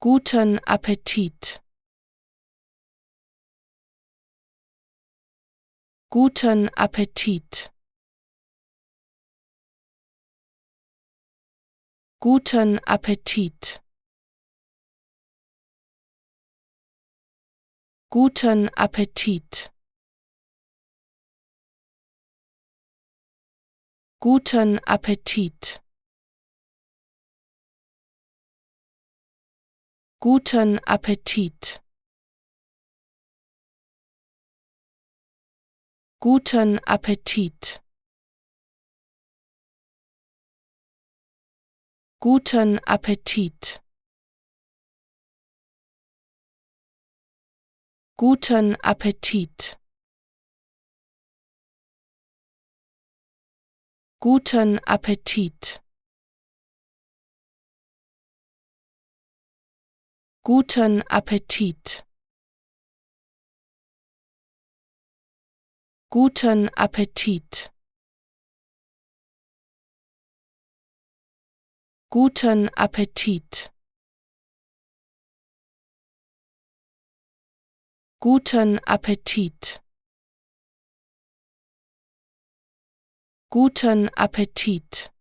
Guten Appetit. Guten Appetit. Guten Appetit. Guten Appetit. Guten Appetit. Guten Appetit. Guten Appetit. Guten Appetit. Guten Appetit. Guten Appetit. Guten Appetit. Guten Appetit. Guten Appetit. Guten Appetit. Guten Appetit.